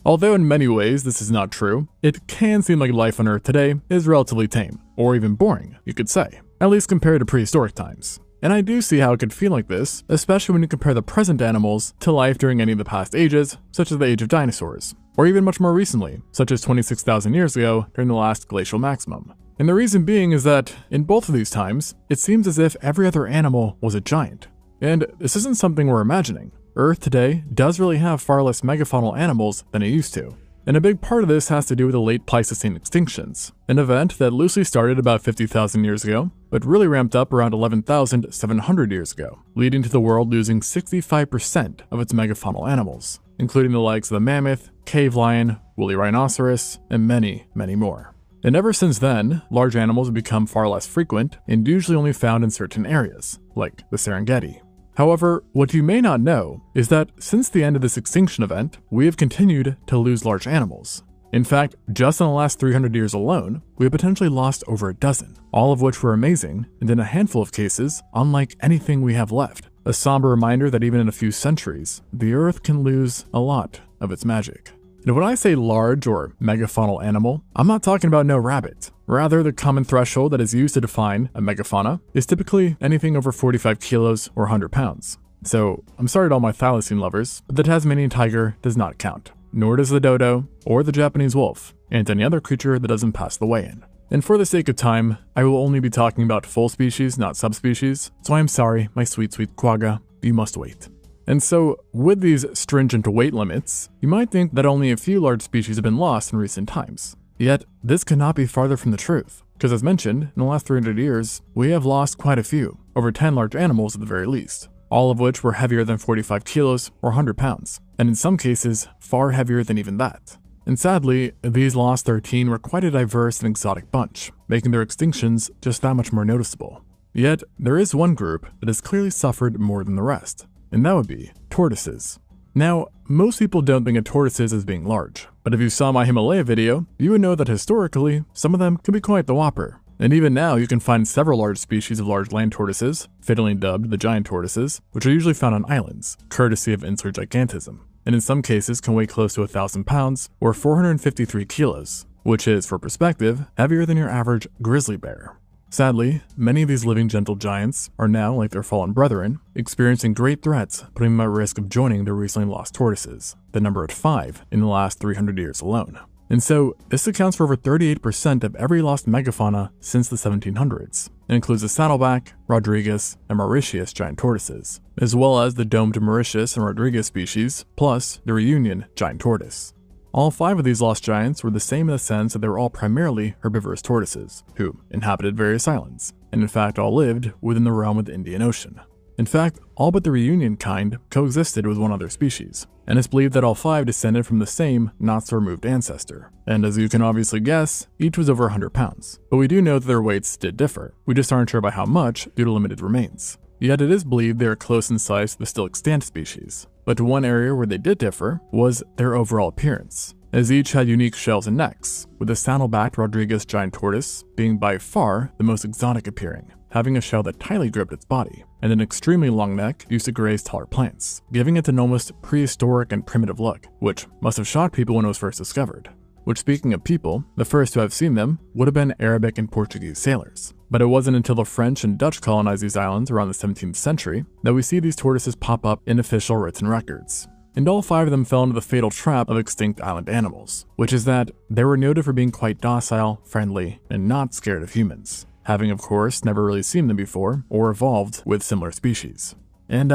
Although in many ways this is not true, it can seem like life on Earth today is relatively tame, or even boring, you could say, at least compared to prehistoric times. And I do see how it could feel like this, especially when you compare the present animals to life during any of the past ages, such as the age of dinosaurs, or even much more recently, such as 26,000 years ago during the last glacial maximum. And the reason being is that, in both of these times, it seems as if every other animal was a giant. And this isn't something we're imagining. Earth today does really have far less megafaunal animals than it used to. And a big part of this has to do with the late Pleistocene extinctions, an event that loosely started about 50,000 years ago, but really ramped up around 11,700 years ago, leading to the world losing 65% of its megafaunal animals, including the likes of the mammoth, cave lion, woolly rhinoceros, and many, many more. And ever since then, large animals have become far less frequent and usually only found in certain areas, like the Serengeti. However, what you may not know is that since the end of this extinction event, we have continued to lose large animals. In fact, just in the last 300 years alone, we have potentially lost over a dozen, all of which were amazing, and in a handful of cases, unlike anything we have left. A somber reminder that even in a few centuries, the Earth can lose a lot of its magic. And when I say large or megafaunal animal, I'm not talking about no rabbit. Rather, the common threshold that is used to define a megafauna is typically anything over 45 kilos or 100 pounds. So, I'm sorry to all my thylacine lovers, but the Tasmanian tiger does not count. Nor does the dodo, or the Japanese wolf, and any other creature that doesn't pass the weigh-in. And for the sake of time, I will only be talking about full species, not subspecies, so I am sorry, my sweet, sweet quagga, you must wait. And so, with these stringent weight limits, you might think that only a few large species have been lost in recent times. Yet, this could not be farther from the truth, because as mentioned, in the last 300 years, we have lost quite a few, over 10 large animals at the very least, all of which were heavier than 45 kilos or 100 pounds, and in some cases, far heavier than even that. And sadly, these lost 13 were quite a diverse and exotic bunch, making their extinctions just that much more noticeable. Yet, there is one group that has clearly suffered more than the rest, and that would be tortoises. Now, most people don't think of tortoises as being large, but if you saw my Himalaya video, you would know that historically, some of them can be quite the whopper. And even now, you can find several large species of large land tortoises, fittingly dubbed the giant tortoises, which are usually found on islands, courtesy of insular gigantism, and in some cases can weigh close to 1,000 pounds or 453 kilos, which is, for perspective, heavier than your average grizzly bear. Sadly, many of these living gentle giants are now, like their fallen brethren, experiencing great threats, putting them at risk of joining their recently lost tortoises, the number at 5 in the last 300 years alone. And so, this accounts for over 38% of every lost megafauna since the 1700s. It includes the saddleback, Rodriguez, and Mauritius giant tortoises, as well as the domed Mauritius and Rodriguez species, plus the Reunion giant tortoise. All 5 of these lost giants were the same in the sense that they were all primarily herbivorous tortoises, who inhabited various islands, and in fact all lived within the realm of the Indian Ocean. In fact, all but the Reunion kind coexisted with one other species, and it's believed that all 5 descended from the same not-so-removed ancestor. And as you can obviously guess, each was over 100 pounds. But we do know that their weights did differ, we just aren't sure by how much due to limited remains. Yet it is believed they are close in size to the still extant species. But one area where they did differ was their overall appearance, as each had unique shells and necks, with the saddle-backed Rodriguez giant tortoise being by far the most exotic appearing, having a shell that tightly gripped its body, and an extremely long neck used to graze taller plants, giving it an almost prehistoric and primitive look, which must have shocked people when it was first discovered. Which, speaking of people, the first to have seen them would have been Arabic and Portuguese sailors. But it wasn't until the French and Dutch colonized these islands around the 17th century that we see these tortoises pop up in official written records. And all 5 of them fell into the fatal trap of extinct island animals, which is that they were noted for being quite docile, friendly, and not scared of humans, having of course never really seen them before or evolved with similar species. And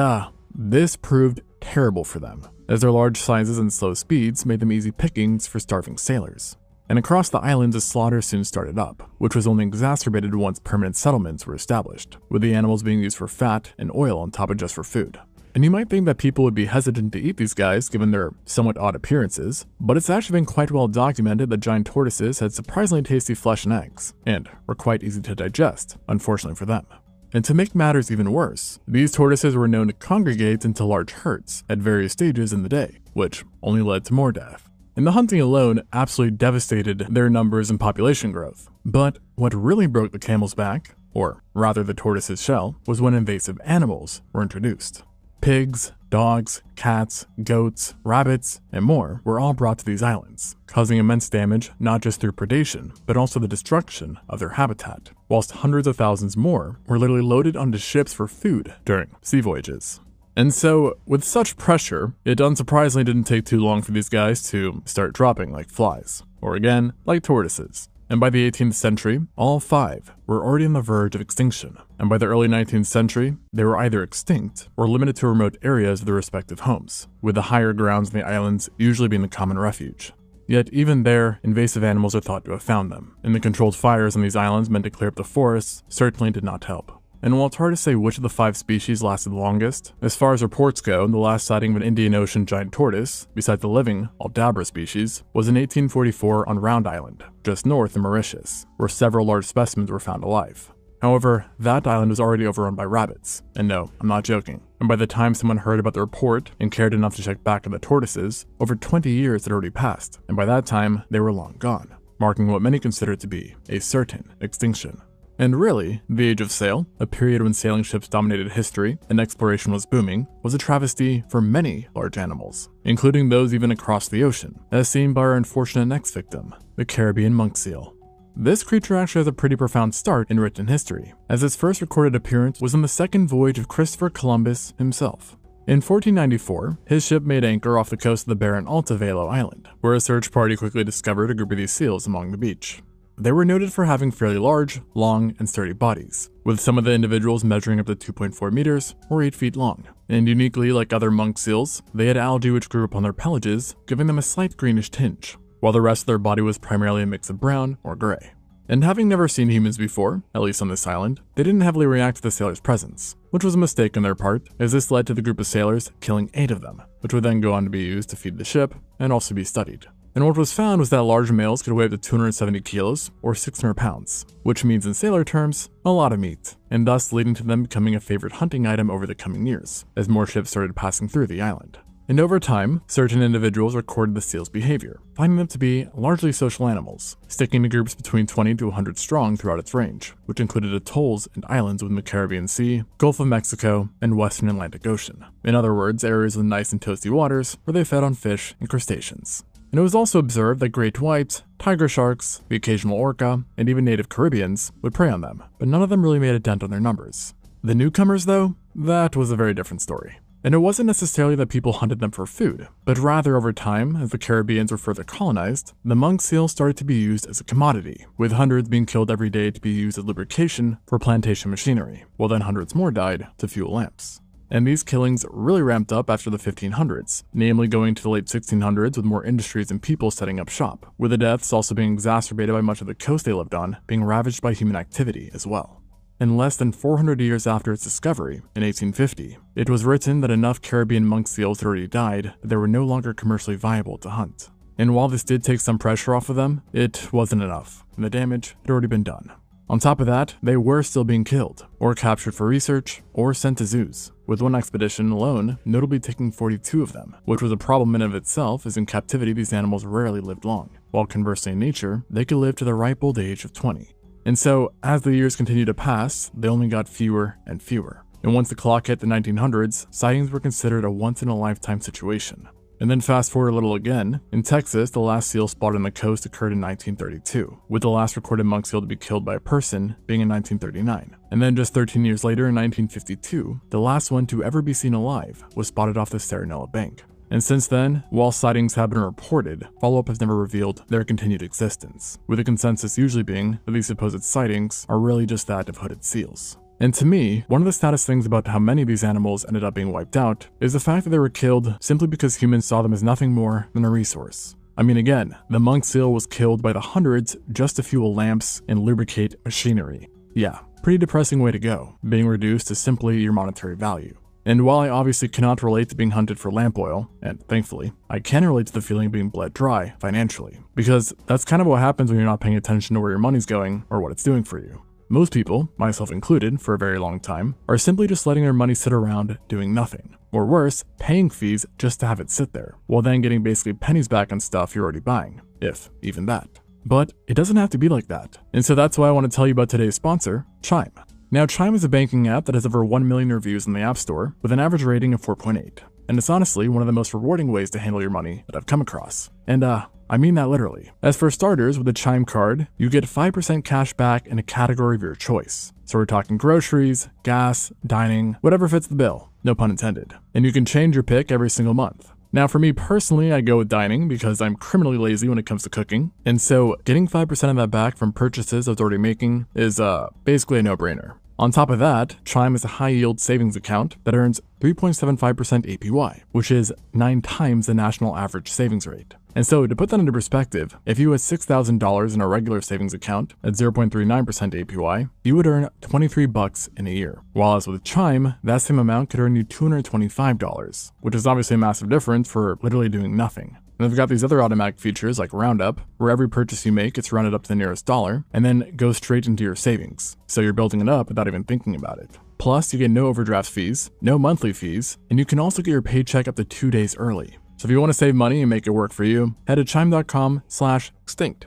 this proved terrible for them, as their large sizes and slow speeds made them easy pickings for starving sailors. And across the islands a slaughter soon started up, which was only exacerbated once permanent settlements were established, with the animals being used for fat and oil on top of just for food. And you might think that people would be hesitant to eat these guys given their somewhat odd appearances, but it's actually been quite well documented that giant tortoises had surprisingly tasty flesh and eggs, and were quite easy to digest, unfortunately for them. And to make matters even worse, these tortoises were known to congregate into large herds at various stages in the day, which only led to more death. And the hunting alone absolutely devastated their numbers and population growth. But what really broke the camel's back, or rather the tortoise's shell, was when invasive animals were introduced. Pigs, Dogs, cats, goats, rabbits, and more were all brought to these islands, causing immense damage not just through predation, but also the destruction of their habitat, whilst hundreds of thousands more were literally loaded onto ships for food during sea voyages. And so, with such pressure, it unsurprisingly didn't take too long for these guys to start dropping like flies, or again, like tortoises. And by the 18th century, all 5 were already on the verge of extinction. And by the early 19th century, they were either extinct or limited to remote areas of their respective homes, with the higher grounds on the islands usually being the common refuge. Yet even there, invasive animals are thought to have found them, and the controlled fires on these islands meant to clear up the forests certainly did not help. And while it's hard to say which of the 5 species lasted longest, as far as reports go, the last sighting of an Indian Ocean giant tortoise, besides the living Aldabra species, was in 1844 on Round Island, just north of Mauritius, where several large specimens were found alive. However, that island was already overrun by rabbits, and no, I'm not joking. And by the time someone heard about the report and cared enough to check back on the tortoises, over 20 years had already passed, and by that time, they were long gone, marking what many consider to be a certain extinction. And really, the Age of Sail, a period when sailing ships dominated history and exploration was booming, was a travesty for many large animals, including those even across the ocean, as seen by our unfortunate next victim, the Caribbean monk seal. This creature actually has a pretty profound start in written history, as its first recorded appearance was on the second voyage of Christopher Columbus himself. In 1494, his ship made anchor off the coast of the barren Altavelo Island, where a search party quickly discovered a group of these seals along the beach. They were noted for having fairly large, long, and sturdy bodies, with some of the individuals measuring up to 2.4 meters or 8 feet long. And uniquely, like other monk seals, they had algae which grew upon their pelages, giving them a slight greenish tinge, while the rest of their body was primarily a mix of brown or gray. And having never seen humans before, at least on this island, they didn't heavily react to the sailors' presence, which was a mistake on their part, as this led to the group of sailors killing 8 of them, which would then go on to be used to feed the ship and also be studied. And what was found was that large males could weigh up to 270 kilos, or 600 pounds, which means in sailor terms, a lot of meat, and thus leading to them becoming a favorite hunting item over the coming years, as more ships started passing through the island. And over time, certain individuals recorded the seals' behavior, finding them to be largely social animals, sticking to groups between 20 to 100 strong throughout its range, which included atolls and islands within the Caribbean Sea, Gulf of Mexico, and Western Atlantic Ocean. In other words, areas with nice and toasty waters where they fed on fish and crustaceans. And it was also observed that great white, tiger sharks, the occasional orca, and even native Caribbeans would prey on them, but none of them really made a dent on their numbers. The newcomers, though, that was a very different story. And it wasn't necessarily that people hunted them for food, but rather over time, as the Caribbeans were further colonized, the monk seal started to be used as a commodity, with hundreds being killed every day to be used as lubrication for plantation machinery, while then hundreds more died to fuel lamps. And these killings really ramped up after the 1500s, namely going to the late 1600s with more industries and people setting up shop, with the deaths also being exacerbated by much of the coast they lived on being ravaged by human activity as well. And less than 400 years after its discovery, in 1850, it was written that enough Caribbean monk seals had already died that they were no longer commercially viable to hunt. And while this did take some pressure off of them, it wasn't enough, and the damage had already been done. On top of that, they were still being killed, or captured for research, or sent to zoos, with one expedition alone notably taking 42 of them, which was a problem in and of itself as in captivity these animals rarely lived long, while conversely in nature, they could live to the ripe old age of 20. And so, as the years continued to pass, they only got fewer and fewer. And once the clock hit the 1900s, sightings were considered a once-in-a-lifetime situation. And then fast forward a little again, in Texas, the last seal spotted on the coast occurred in 1932, with the last recorded monk seal to be killed by a person being in 1939. And then just 13 years later in 1952, the last one to ever be seen alive was spotted off the Serenella Bank. And since then, while sightings have been reported, follow-up has never revealed their continued existence, with the consensus usually being that these supposed sightings are really just that of hooded seals. And to me, one of the saddest things about how many of these animals ended up being wiped out is the fact that they were killed simply because humans saw them as nothing more than a resource. I mean, again, the monk seal was killed by the hundreds just to fuel lamps and lubricate machinery. Yeah, pretty depressing way to go, being reduced to simply your monetary value. And while I obviously cannot relate to being hunted for lamp oil, and thankfully, I can relate to the feeling of being bled dry financially, because that's kind of what happens when you're not paying attention to where your money's going or what it's doing for you. Most people, myself included, for a very long time, are simply just letting their money sit around doing nothing. Or worse, paying fees just to have it sit there, while then getting basically pennies back on stuff you're already buying, if even that. But it doesn't have to be like that. And so that's why I want to tell you about today's sponsor, Chime. Now, Chime is a banking app that has over 1 million reviews in the App Store, with an average rating of 4.8. and it's honestly one of the most rewarding ways to handle your money that I've come across. And I mean that literally. As for starters, with the Chime card, you get 5% cash back in a category of your choice. So we're talking groceries, gas, dining, whatever fits the bill, no pun intended. And you can change your pick every single month. Now for me personally, I go with dining because I'm criminally lazy when it comes to cooking, and so getting 5% of that back from purchases I was already making is basically a no-brainer. On top of that, Chime is a high-yield savings account that earns 3.75% APY, which is 9 times the national average savings rate. And so to put that into perspective, if you had $6,000 in a regular savings account at 0.39% APY, you would earn $23 in a year. While with Chime, that same amount could earn you $225, which is obviously a massive difference for literally doing nothing. And they've got these other automatic features like Roundup, where every purchase you make gets rounded up to the nearest dollar, and then goes straight into your savings. So you're building it up without even thinking about it. Plus, you get no overdraft fees, no monthly fees, and you can also get your paycheck up to 2 days early. So if you want to save money and make it work for you, head to chime.com/extinct,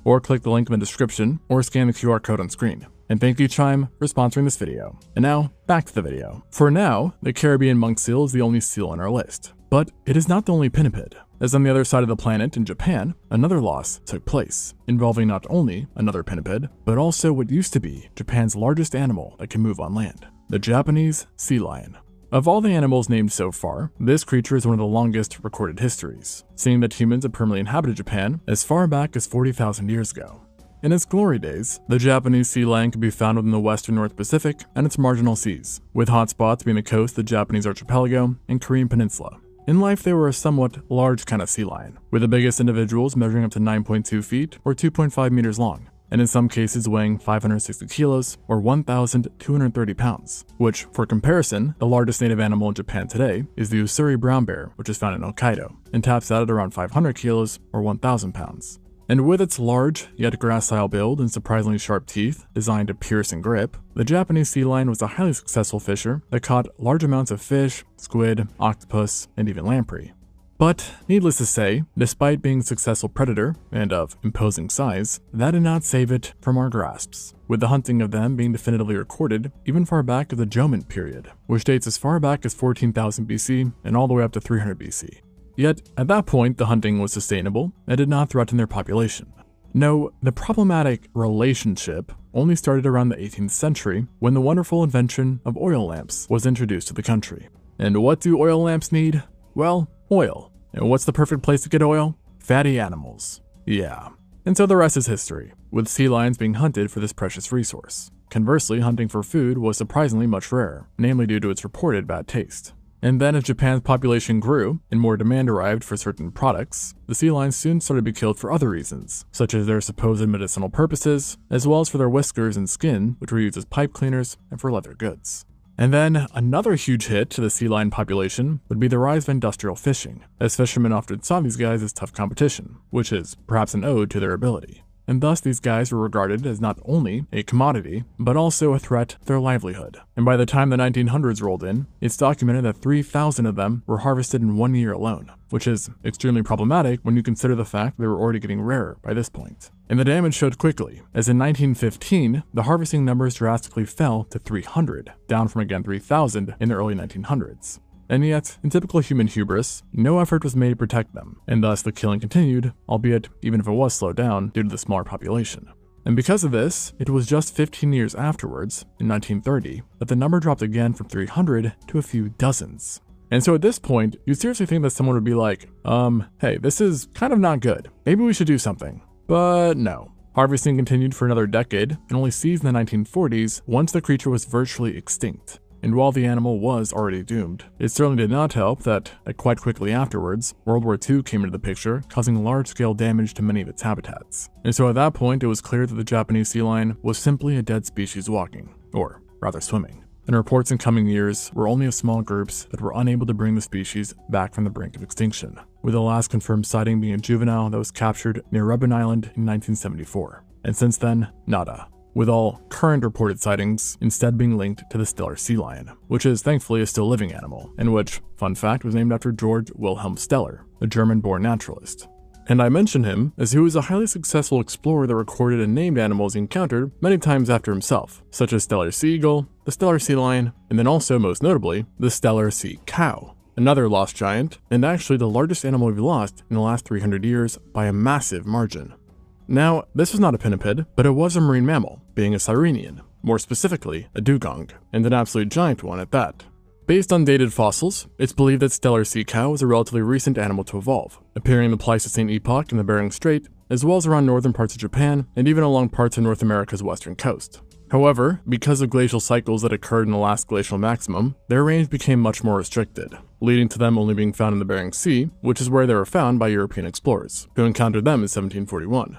or click the link in the description, or scan the QR code on screen. And thank you, Chime, for sponsoring this video. And now, back to the video. For now, the Caribbean monk seal is the only seal on our list. But it is not the only pinniped, as on the other side of the planet in Japan, another loss took place, involving not only another pinniped, but also what used to be Japan's largest animal that can move on land, the Japanese sea lion. Of all the animals named so far, this creature is one of the longest recorded histories, seeing that humans have permanently inhabited Japan as far back as 40,000 years ago. In its glory days, the Japanese sea lion could be found within the western North Pacific and its marginal seas, with hotspots being the coast of the Japanese archipelago and Korean peninsula. In life, they were a somewhat large kind of sea lion, with the biggest individuals measuring up to 9.2 feet or 2.5 meters long, and in some cases weighing 560 kilos or 1,230 pounds, which, for comparison, the largest native animal in Japan today is the Ussuri brown bear, which is found in Hokkaido, and taps out at around 500 kilos or 1,000 pounds. And with its large, yet gracile build and surprisingly sharp teeth designed to pierce and grip, the Japanese sea lion was a highly successful fisher that caught large amounts of fish, squid, octopus, and even lamprey. But, needless to say, despite being a successful predator and of imposing size, that did not save it from our grasps, with the hunting of them being definitively recorded even far back as the Jomon period, which dates as far back as 14,000 BC and all the way up to 300 BC. Yet, at that point, the hunting was sustainable and did not threaten their population. No, the problematic relationship only started around the 18th century when the wonderful invention of oil lamps was introduced to the country. And what do oil lamps need? Well, oil. And what's the perfect place to get oil? Fatty animals. Yeah. And so the rest is history, with sea lions being hunted for this precious resource. Conversely, hunting for food was surprisingly much rarer, namely due to its reported bad taste. And then as Japan's population grew and more demand arrived for certain products, the sea lions soon started to be killed for other reasons, such as their supposed medicinal purposes, as well as for their whiskers and skin, which were used as pipe cleaners and for leather goods. And then another huge hit to the sea lion population would be the rise of industrial fishing, as fishermen often saw these guys as tough competition, which is perhaps an ode to their ability. And thus these guys were regarded as not only a commodity, but also a threat to their livelihood. And by the time the 1900s rolled in, it's documented that 3,000 of them were harvested in 1 year alone, which is extremely problematic when you consider the fact they were already getting rarer by this point. And the damage showed quickly, as in 1915, the harvesting numbers drastically fell to 300, down from again 3,000 in the early 1900s. And yet, in typical human hubris, no effort was made to protect them, and thus the killing continued, albeit even if it was slowed down due to the smaller population. And because of this, it was just 15 years afterwards, in 1930, that the number dropped again from 300 to a few dozens. And so at this point, you'd seriously think that someone would be like, hey, this is kind of not good. Maybe we should do something. But no. Harvesting continued for another decade, and only ceased in the 1940s once the creature was virtually extinct. And while the animal was already doomed, it certainly did not help that quite quickly afterwards, World War II came into the picture, causing large-scale damage to many of its habitats. And so at that point, it was clear that the Japanese sea lion was simply a dead species walking, or rather swimming. And reports in coming years were only of small groups that were unable to bring the species back from the brink of extinction, with the last confirmed sighting being a juvenile that was captured near Rebben Island in 1974. And since then, nada, with all current reported sightings instead being linked to the Steller sea lion, which is thankfully a still living animal, and which, fun fact, was named after Georg Wilhelm Steller, a German-born naturalist. And I mention him as he was a highly successful explorer that recorded and named animals he encountered many times after himself, such as Steller sea eagle, the Steller sea lion, and then also, most notably, the Steller sea cow. another lost giant, and actually the largest animal we've lost in the last 300 years by a massive margin. Now, this was not a pinniped, but it was a marine mammal, being a sirenian, more specifically a dugong, and an absolute giant one at that. Based on dated fossils, it's believed that Steller sea cow was a relatively recent animal to evolve, appearing in the Pleistocene epoch in the Bering Strait, as well as around northern parts of Japan, and even along parts of North America's western coast. However, because of glacial cycles that occurred in the last glacial maximum, their range became much more restricted, leading to them only being found in the Bering Sea, which is where they were found by European explorers, who encountered them in 1741.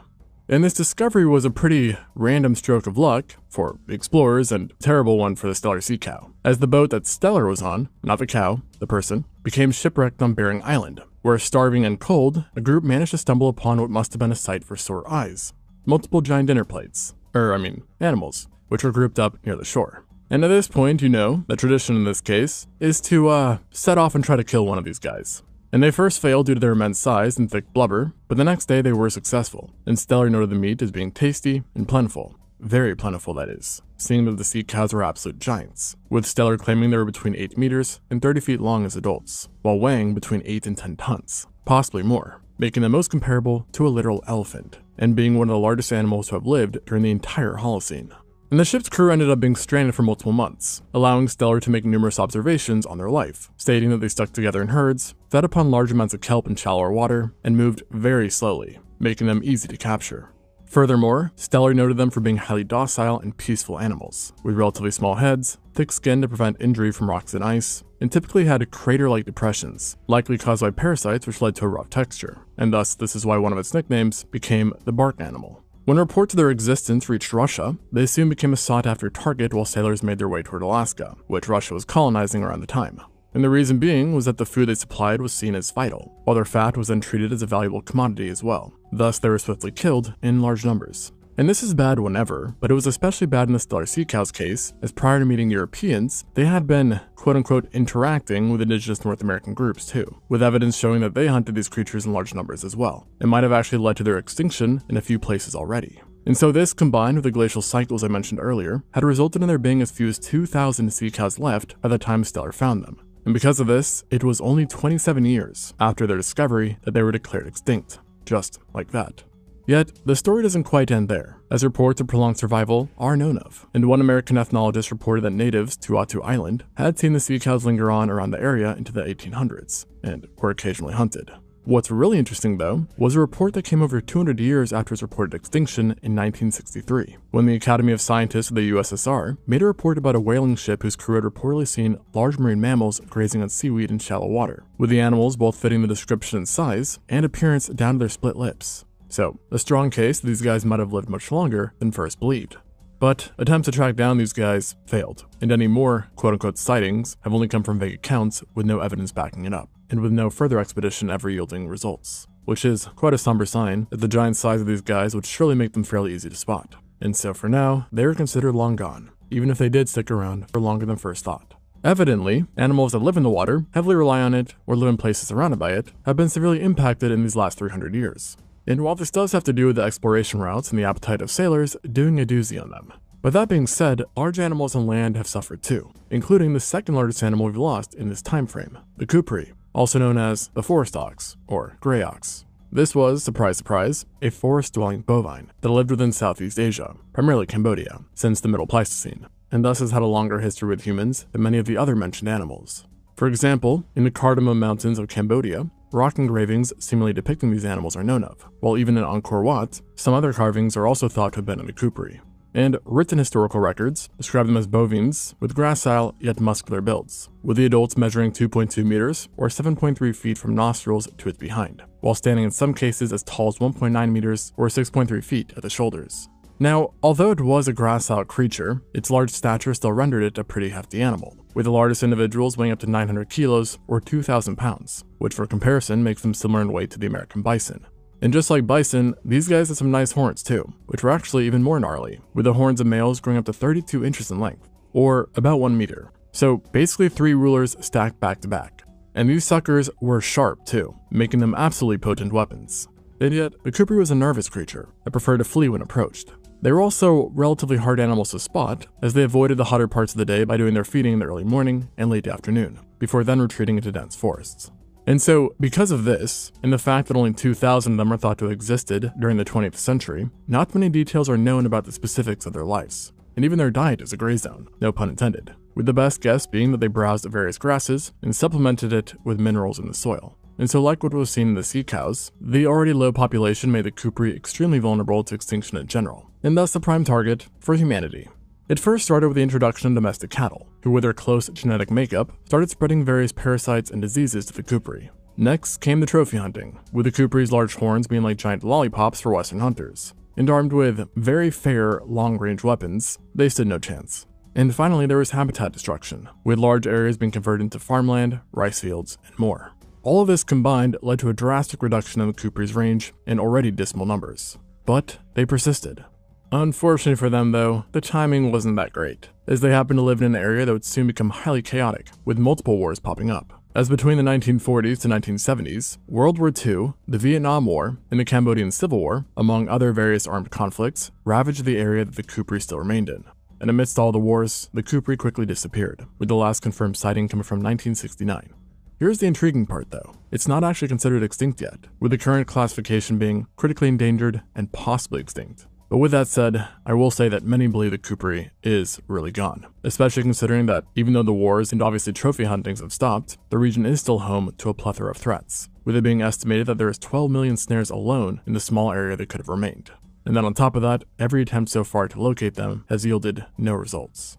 And this discovery was a pretty random stroke of luck for the explorers and a terrible one for the Steller sea cow, as the boat that Steller was on, not the cow, the person, became shipwrecked on Bering Island, where starving and cold, a group managed to stumble upon what must have been a sight for sore eyes: multiple giant dinner plates, animals, which were grouped up near the shore. And at this point, you know, the tradition in this case is to set off and try to kill one of these guys. And they first failed due to their immense size and thick blubber, but the next day they were successful, and Steller noted the meat as being tasty and plentiful. Very plentiful, that is, seeing that the sea cows were absolute giants, with Steller claiming they were between 8 meters and 30 feet long as adults, while weighing between 8 and 10 tons, possibly more, making them most comparable to a literal elephant, and being one of the largest animals to have lived during the entire Holocene. And the ship's crew ended up being stranded for multiple months, allowing Steller to make numerous observations on their life, stating that they stuck together in herds, fed upon large amounts of kelp in shallower water, and moved very slowly, making them easy to capture. Furthermore, Steller noted them for being highly docile and peaceful animals, with relatively small heads, thick skin to prevent injury from rocks and ice, and typically had crater-like depressions, likely caused by parasites which led to a rough texture, and thus this is why one of its nicknames became the bark animal. When reports of their existence reached Russia, they soon became a sought-after target while sailors made their way toward Alaska, which Russia was colonizing around the time. And the reason being was that the food they supplied was seen as vital, while their fat was then treated as a valuable commodity as well. Thus, they were swiftly killed in large numbers. And this is bad whenever, but it was especially bad in the Steller sea cow's case, as prior to meeting Europeans, they had been, quote-unquote, interacting with indigenous North American groups too, with evidence showing that they hunted these creatures in large numbers as well. It might have actually led to their extinction in a few places already. And so this, combined with the glacial cycles I mentioned earlier, had resulted in there being as few as 2,000 sea cows left by the time Steller found them. And because of this, it was only 27 years after their discovery that they were declared extinct, just like that. Yet, the story doesn't quite end there, as reports of prolonged survival are known of, and one American ethnologist reported that natives to Attu Island had seen the sea cows linger on around the area into the 1800s, and were occasionally hunted. What's really interesting, though, was a report that came over 200 years after its reported extinction in 1963, when the Academy of Scientists of the USSR made a report about a whaling ship whose crew had reportedly seen large marine mammals grazing on seaweed in shallow water, with the animals both fitting the description in size and appearance down to their split lips. So, a strong case that these guys might have lived much longer than first believed. But attempts to track down these guys failed, and any more quote-unquote sightings have only come from vague accounts with no evidence backing it up, and with no further expedition ever yielding results. Which is quite a somber sign that the giant size of these guys would surely make them fairly easy to spot. And so for now, they are considered long gone, even if they did stick around for longer than first thought. Evidently, animals that live in the water, heavily rely on it, or live in places surrounded by it, have been severely impacted in these last 300 years. And while this does have to do with the exploration routes and the appetite of sailors, doing a doozy on them. But that being said, large animals on land have suffered too, including the second largest animal we've lost in this time frame, the kukri, also known as the forest ox, or gray ox. This was, surprise surprise, a forest-dwelling bovine that lived within Southeast Asia, primarily Cambodia, since the Middle Pleistocene, and thus has had a longer history with humans than many of the other mentioned animals. For example, in the Cardamom Mountains of Cambodia, rock engravings seemingly depicting these animals are known of, while even in Angkor Wat, some other carvings are also thought to have been in the kukri. And written historical records describe them as bovines with gracile yet muscular builds, with the adults measuring 2.2 meters or 7.3 feet from nostrils to its behind, while standing in some cases as tall as 1.9 meters or 6.3 feet at the shoulders. Now, although it was a gracile creature, its large stature still rendered it a pretty hefty animal, with the largest individuals weighing up to 900 kilos or 2,000 pounds, which for comparison makes them similar in weight to the American bison. And just like bison, these guys had some nice horns too, which were actually even more gnarly, with the horns of males growing up to 32 inches in length, or about 1 meter. So basically 3 rulers stacked back to back. And these suckers were sharp too, making them absolutely potent weapons. And yet, the kukri was a nervous creature that preferred to flee when approached. They were also relatively hard animals to spot, as they avoided the hotter parts of the day by doing their feeding in the early morning and late afternoon, before then retreating into dense forests. And so, because of this, and the fact that only 2,000 of them are thought to have existed during the 20th century, not many details are known about the specifics of their lives. And even their diet is a gray zone, no pun intended, with the best guess being that they browsed various grasses and supplemented it with minerals in the soil. And so, like what was seen in the sea cows, the already low population made the Kukri extremely vulnerable to extinction in general, and thus a prime target for humanity. It first started with the introduction of domestic cattle, who with their close genetic makeup, started spreading various parasites and diseases to the Kukri. Next came the trophy hunting, with the Kupri's large horns being like giant lollipops for Western hunters. And armed with very fair long-range weapons, they stood no chance. And finally, there was habitat destruction, with large areas being converted into farmland, rice fields, and more. All of this combined led to a drastic reduction in the Kupri's range and already dismal numbers. But they persisted. Unfortunately for them though, the timing wasn't that great, as they happened to live in an area that would soon become highly chaotic, with multiple wars popping up. As between the 1940s to 1970s, World War II, the Vietnam War, and the Cambodian Civil War, among other various armed conflicts, ravaged the area that the Kukri still remained in. And amidst all the wars, the Kukri quickly disappeared, with the last confirmed sighting coming from 1969. Here's the intriguing part though. It's not actually considered extinct yet, with the current classification being critically endangered and possibly extinct. But with that said, I will say that many believe the Kukri is really gone, especially considering that even though the wars and obviously trophy huntings have stopped, the region is still home to a plethora of threats, with it being estimated that there is 12 million snares alone in the small area that could have remained. And then on top of that, every attempt so far to locate them has yielded no results.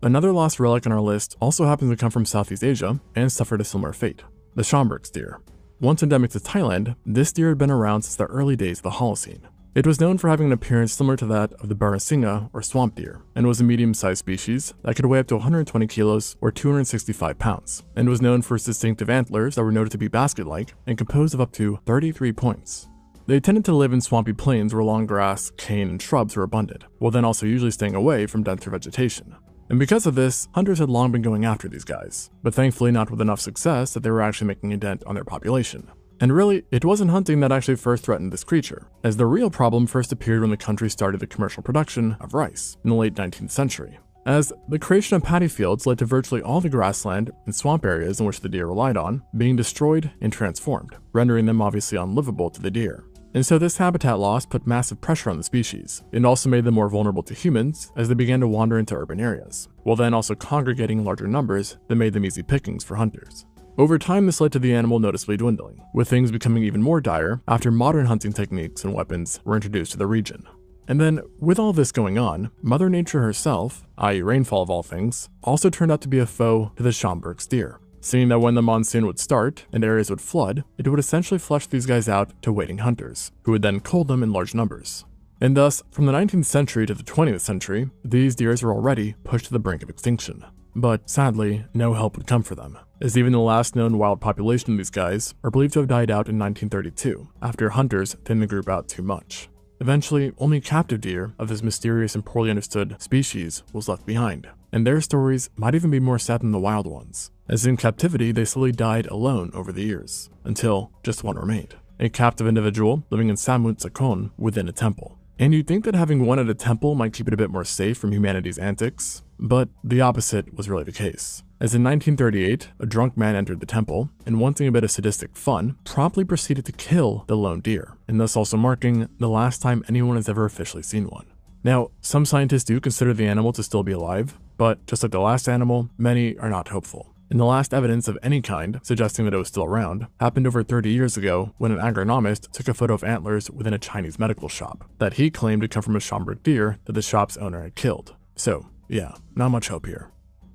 Another lost relic on our list also happens to come from Southeast Asia and suffered a similar fate, the Schomburgk's deer. Once endemic to Thailand, this deer had been around since the early days of the Holocene. It was known for having an appearance similar to that of the Barasingha or swamp deer, and was a medium-sized species that could weigh up to 120 kilos or 265 pounds, and was known for its distinctive antlers that were noted to be basket-like and composed of up to 33 points. They tended to live in swampy plains where long grass, cane, and shrubs were abundant, while then also usually staying away from denser vegetation. And because of this, hunters had long been going after these guys, but thankfully not with enough success that they were actually making a dent on their population. And really, it wasn't hunting that actually first threatened this creature, as the real problem first appeared when the country started the commercial production of rice in the late 19th century, as the creation of paddy fields led to virtually all the grassland and swamp areas in which the deer relied on being destroyed and transformed, rendering them obviously unlivable to the deer. And so this habitat loss put massive pressure on the species, and also made them more vulnerable to humans as they began to wander into urban areas, while then also congregating in larger numbers that made them easy pickings for hunters. Over time, this led to the animal noticeably dwindling, with things becoming even more dire after modern hunting techniques and weapons were introduced to the region. And then, with all this going on, Mother Nature herself, i.e. rainfall of all things, also turned out to be a foe to the Schomburgk's deer, seeing that when the monsoon would start and areas would flood, it would essentially flush these guys out to waiting hunters, who would then cull them in large numbers. And thus, from the 19th century to the 20th century, these deers were already pushed to the brink of extinction. But sadly, no help would come for them, as even the last known wild population of these guys are believed to have died out in 1932, after hunters thinned the group out too much. Eventually, only captive deer of this mysterious and poorly understood species was left behind, and their stories might even be more sad than the wild ones, as in captivity they slowly died alone over the years, until just one remained, a captive individual living in Samut Sakhon within a temple. And you'd think that having one at a temple might keep it a bit more safe from humanity's antics, but the opposite was really the case. As in 1938, a drunk man entered the temple, and wanting a bit of sadistic fun, promptly proceeded to kill the lone deer, and thus also marking the last time anyone has ever officially seen one. Now, some scientists do consider the animal to still be alive, but just like the last animal, many are not hopeful. And the last evidence of any kind suggesting that it was still around happened over 30 years ago when an agronomist took a photo of antlers within a Chinese medical shop that he claimed to come from a Schomburgk deer that the shop's owner had killed. So, yeah, not much hope here.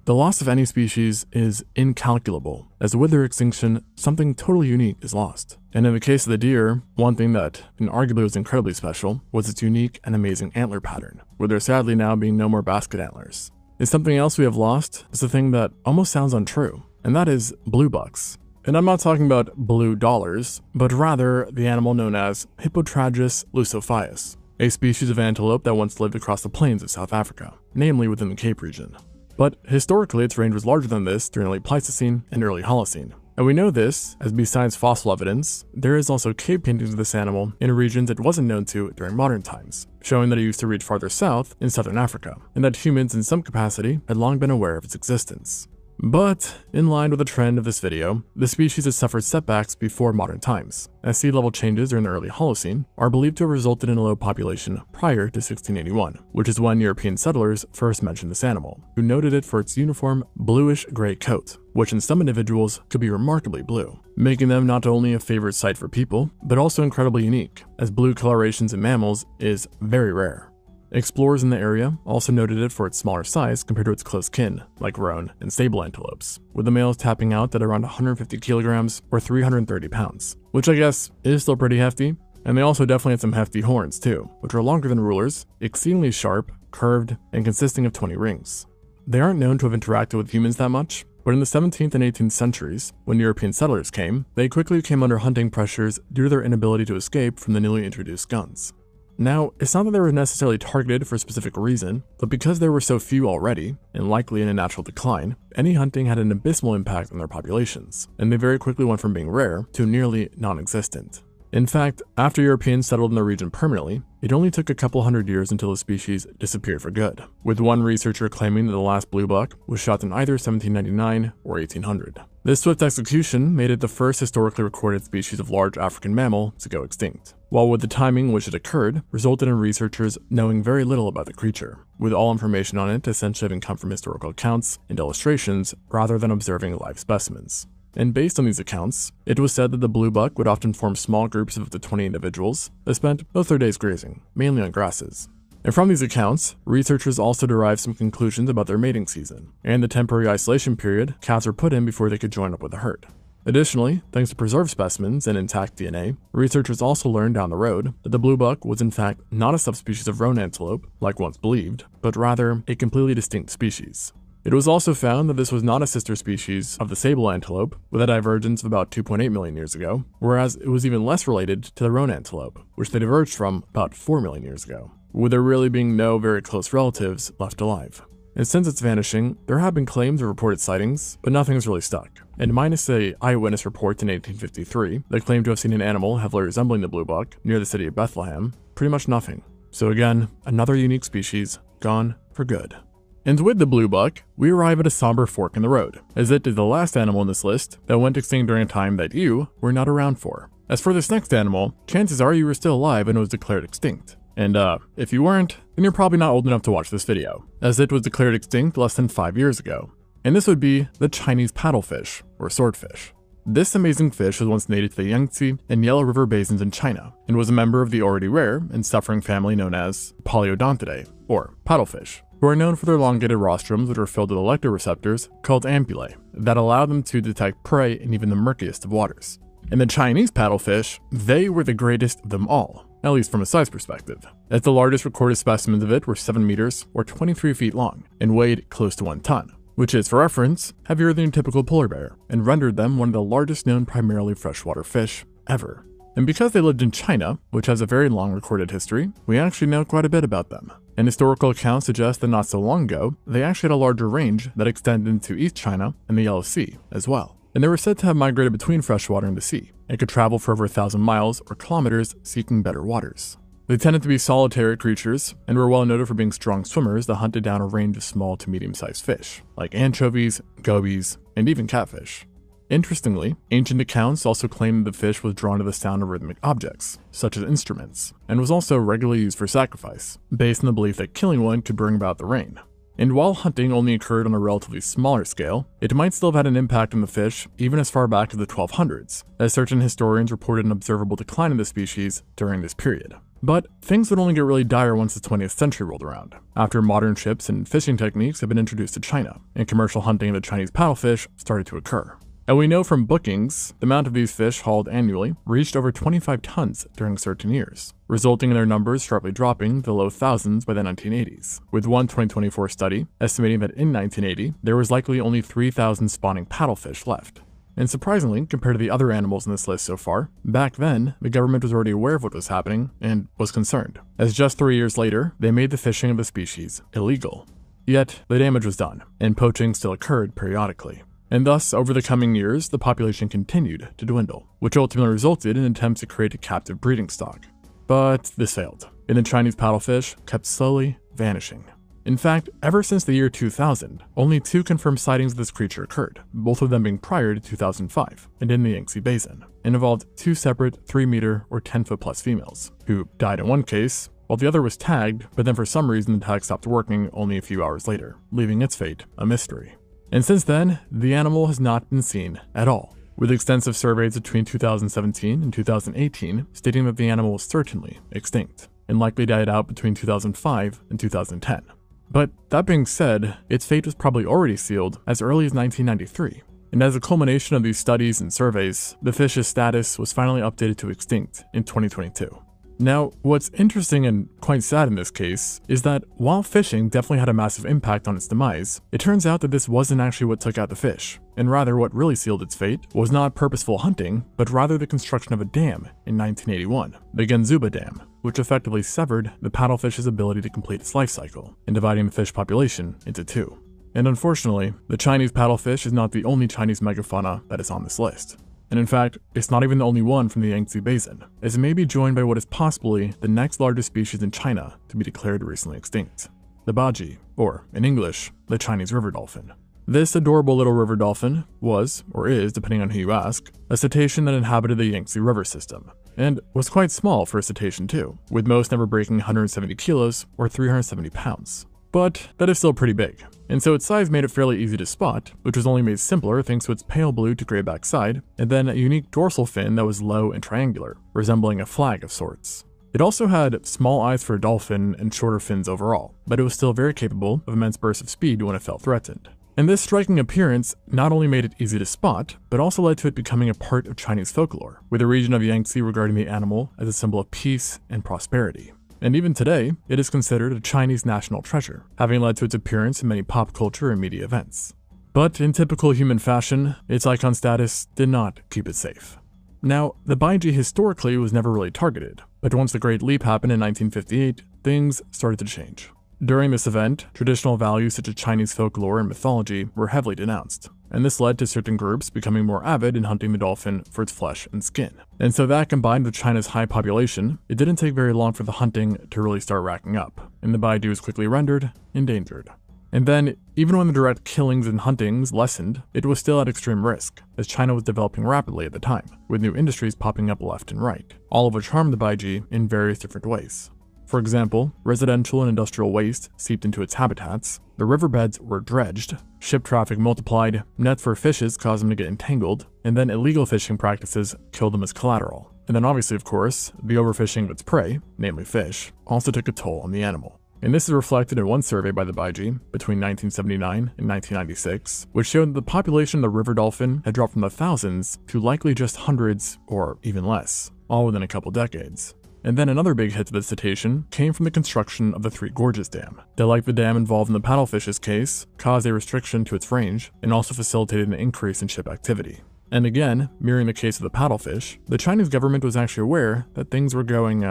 The loss of any species is incalculable, as with their extinction, something totally unique is lost. And in the case of the deer, one thing that arguably was incredibly special was its unique and amazing antler pattern, with there sadly now being no more basket antlers. And something else we have lost is a thing that almost sounds untrue, and that is blue bucks. And I'm not talking about blue dollars, but rather the animal known as Hippotragus lusophius, a species of antelope that once lived across the plains of South Africa, namely within the Cape region. But historically, its range was larger than this during the late Pleistocene and early Holocene. And we know this, as besides fossil evidence, there is also cave paintings of this animal in regions it wasn't known to during modern times, showing that it used to reach farther south in southern Africa, and that humans in some capacity had long been aware of its existence. But, in line with the trend of this video, the species has suffered setbacks before modern times, as sea level changes during the early Holocene are believed to have resulted in a low population prior to 1681, which is when European settlers first mentioned this animal, who noted it for its uniform bluish-gray coat, which in some individuals could be remarkably blue, making them not only a favorite sight for people, but also incredibly unique, as blue colorations in mammals is very rare. Explorers in the area also noted it for its smaller size compared to its close kin, like roan and sable antelopes, with the males tapping out at around 150 kilograms or 330 pounds, which I guess is still pretty hefty. And they also definitely had some hefty horns too, which are longer than rulers, exceedingly sharp, curved, and consisting of 20 rings. They aren't known to have interacted with humans that much, but in the 17th and 18th centuries, when European settlers came, they quickly came under hunting pressures due to their inability to escape from the newly introduced guns. Now, it's not that they were necessarily targeted for a specific reason, but because there were so few already, and likely in a natural decline, any hunting had an abysmal impact on their populations, and they very quickly went from being rare to nearly non-existent. In fact, after Europeans settled in the region permanently, it only took a couple hundred years until the species disappeared for good, with one researcher claiming that the last bluebuck was shot in either 1799 or 1800. This swift execution made it the first historically recorded species of large African mammal to go extinct, while with the timing in which it occurred resulted in researchers knowing very little about the creature, with all information on it essentially having come from historical accounts and illustrations rather than observing live specimens. And based on these accounts, it was said that the bluebuck would often form small groups of up to 20 individuals that spent most of their days grazing, mainly on grasses. And from these accounts, researchers also derived some conclusions about their mating season, and the temporary isolation period calves were put in before they could join up with the herd. Additionally, thanks to preserved specimens and intact DNA, researchers also learned down the road that the bluebuck was in fact not a subspecies of roan antelope, like once believed, but rather a completely distinct species. It was also found that this was not a sister species of the sable antelope, with a divergence of about 2.8 million years ago, whereas it was even less related to the roan antelope, which they diverged from about 4 million years ago, with there really being no very close relatives left alive. And since its vanishing, there have been claims of reported sightings, but nothing has really stuck. And minus a eyewitness report in 1853 that claimed to have seen an animal heavily resembling the bluebuck near the city of Bethlehem, pretty much nothing. So again, another unique species gone for good. And with the bluebuck, we arrive at a somber fork in the road, as it is the last animal in this list that went extinct during a time that you were not around for. As for this next animal, chances are you were still alive when it was declared extinct. And if you weren't, then you're probably not old enough to watch this video, as it was declared extinct less than 5 years ago. And this would be the Chinese paddlefish, or swordfish. This amazing fish was once native to the Yangtze and Yellow River basins in China, and was a member of the already rare and suffering family known as Poliodontidae, or paddlefish, who are known for their elongated rostrums which are filled with electroreceptors called ampullae that allow them to detect prey in even the murkiest of waters. And the Chinese paddlefish, they were the greatest of them all, at least from a size perspective, as the largest recorded specimens of it were 7 meters or 23 feet long and weighed close to 1 ton, which is, for reference, heavier than your typical polar bear, and rendered them one of the largest known primarily freshwater fish ever. And because they lived in China, which has a very long recorded history, we actually know quite a bit about them. And historical accounts suggest that not so long ago, they actually had a larger range that extended into East China and the Yellow Sea as well. And they were said to have migrated between freshwater and the sea, and could travel for over 1,000 miles or kilometers seeking better waters. They tended to be solitary creatures, and were well noted for being strong swimmers that hunted down a range of small to medium-sized fish, like anchovies, gobies, and even catfish. Interestingly, ancient accounts also claim that the fish was drawn to the sound of rhythmic objects, such as instruments, and was also regularly used for sacrifice, based on the belief that killing one could bring about the rain. And while hunting only occurred on a relatively smaller scale, it might still have had an impact on the fish even as far back as the 1200s, as certain historians reported an observable decline in the species during this period. But things would only get really dire once the 20th century rolled around, after modern ships and fishing techniques had been introduced to China, and commercial hunting of the Chinese paddlefish started to occur. And we know from bookings, the amount of these fish hauled annually reached over 25 tons during certain years, resulting in their numbers sharply dropping to the low thousands by the 1980s, with one 2024 study estimating that in 1980, there was likely only 3,000 spawning paddlefish left. And surprisingly, compared to the other animals in this list so far, back then, the government was already aware of what was happening and was concerned, as just 3 years later, they made the fishing of the species illegal. Yet, the damage was done, and poaching still occurred periodically. And thus, over the coming years, the population continued to dwindle, which ultimately resulted in attempts to create a captive breeding stock. But this failed, and the Chinese paddlefish kept slowly vanishing. In fact, ever since the year 2000, only 2 confirmed sightings of this creature occurred, both of them being prior to 2005, and in the Yangtze Basin, and involved 2 separate 3-meter or 10-foot plus females, who died in one case, while the other was tagged, but then for some reason the tag stopped working only a few hours later, leaving its fate a mystery. And since then, the animal has not been seen at all, with extensive surveys between 2017 and 2018 stating that the animal was certainly extinct, and likely died out between 2005 and 2010. But that being said, its fate was probably already sealed as early as 1993, and as a culmination of these studies and surveys, the fish's status was finally updated to extinct in 2022. Now, what's interesting and quite sad in this case is that while fishing definitely had a massive impact on its demise, it turns out that this wasn't actually what took out the fish, and rather what really sealed its fate was not purposeful hunting, but rather the construction of a dam in 1981, the Genzuba Dam, which effectively severed the paddlefish's ability to complete its life cycle, and dividing the fish population into 2. And unfortunately, the Chinese paddlefish is not the only Chinese megafauna that is on this list. And in fact, it's not even the only one from the Yangtze Basin, as it may be joined by what is possibly the next largest species in China to be declared recently extinct, the baji, or in English, the Chinese river dolphin. This adorable little river dolphin was, or is, depending on who you ask, a cetacean that inhabited the Yangtze River system, and was quite small for a cetacean too, with most never breaking 170 kilos or 370 pounds. But that is still pretty big, and so its size made it fairly easy to spot, which was only made simpler thanks to its pale blue to gray backside, and then a unique dorsal fin that was low and triangular, resembling a flag of sorts. It also had small eyes for a dolphin and shorter fins overall, but it was still very capable of immense bursts of speed when it felt threatened. And this striking appearance not only made it easy to spot, but also led to it becoming a part of Chinese folklore, with the region of Yangtze regarding the animal as a symbol of peace and prosperity. And even today, it is considered a Chinese national treasure, having led to its appearance in many pop culture and media events. But in typical human fashion, its icon status did not keep it safe. Now, the baiji historically was never really targeted, but once the Great Leap happened in 1958, things started to change. During this event, traditional values such as Chinese folklore and mythology were heavily denounced, and this led to certain groups becoming more avid in hunting the dolphin for its flesh and skin. And so that, combined with China's high population, it didn't take very long for the hunting to really start racking up, and the baiji was quickly rendered endangered. And then, even when the direct killings and huntings lessened, it was still at extreme risk, as China was developing rapidly at the time, with new industries popping up left and right, all of which harmed the baiji in various different ways. For example, residential and industrial waste seeped into its habitats, the riverbeds were dredged, ship traffic multiplied, nets for fishes caused them to get entangled, and then illegal fishing practices killed them as collateral. And then obviously, of course, the overfishing of its prey, namely fish, also took a toll on the animal. And this is reflected in one survey by the baiji between 1979 and 1996, which showed that the population of the river dolphin had dropped from the thousands to likely just hundreds or even less, all within a couple decades. And then another big hit to the cetacean came from the construction of the Three Gorges Dam, that, like the dam involved in the paddlefish's case, caused a restriction to its range and also facilitated an increase in ship activity. And again, mirroring the case of the paddlefish, the Chinese government was actually aware that things were going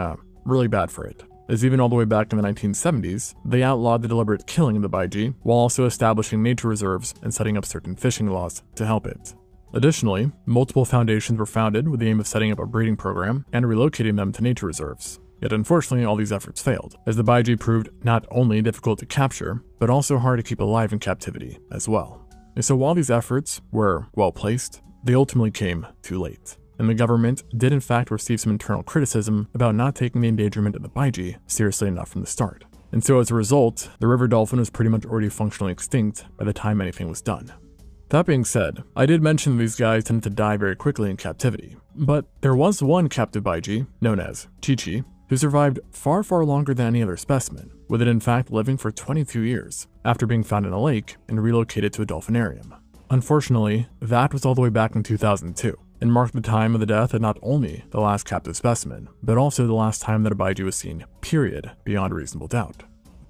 really bad for it, as even all the way back in the 1970s, they outlawed the deliberate killing of the baiji while also establishing nature reserves and setting up certain fishing laws to help it. Additionally, multiple foundations were founded with the aim of setting up a breeding program and relocating them to nature reserves. Yet unfortunately, all these efforts failed, as the baiji proved not only difficult to capture, but also hard to keep alive in captivity as well. And so while these efforts were well placed, they ultimately came too late. And the government did in fact receive some internal criticism about not taking the endangerment of the baiji seriously enough from the start. And so as a result, the river dolphin was pretty much already functionally extinct by the time anything was done. That being said, I did mention that these guys tended to die very quickly in captivity, but there was one captive baiji, known as Chi-Chi, who survived far longer than any other specimen, with it in fact living for 22 years, after being found in a lake and relocated to a dolphinarium. Unfortunately, that was all the way back in 2002, and marked the time of the death of not only the last captive specimen, but also the last time that a baiji was seen, period, beyond reasonable doubt.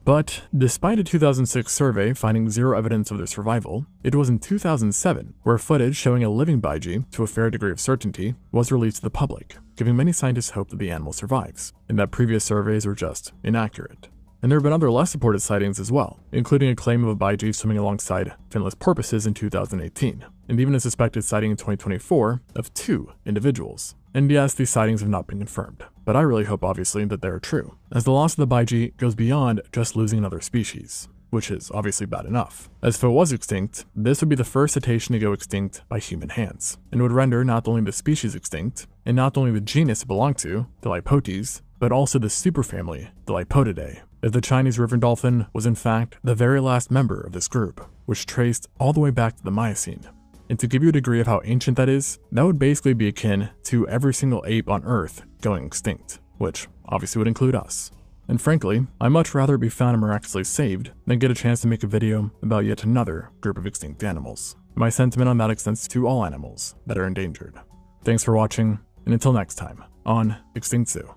But despite a 2006 survey finding zero evidence of their survival, it was in 2007 where footage showing a living baiji to a fair degree of certainty was released to the public, giving many scientists hope that the animal survives, and that previous surveys were just inaccurate. And there have been other less reported sightings as well, including a claim of a Baiji swimming alongside finless porpoises in 2018, and even a suspected sighting in 2024 of 2 individuals. And yes, these sightings have not been confirmed, but I really hope obviously that they are true, as the loss of the Baiji goes beyond just losing another species, which is obviously bad enough. As if it was extinct, this would be the first cetacean to go extinct by human hands, and would render not only the species extinct, and not only the genus it belonged to, the Lipotes, but also the superfamily, the Lipotidae, as the Chinese river dolphin was in fact the very last member of this group, which traced all the way back to the Miocene. And to give you a degree of how ancient that is, that would basically be akin to every single ape on Earth going extinct, which obviously would include us. And frankly, I'd much rather be found and miraculously saved than get a chance to make a video about yet another group of extinct animals. My sentiment on that extends to all animals that are endangered. Thanks for watching, and until next time, on Extinct Zoo.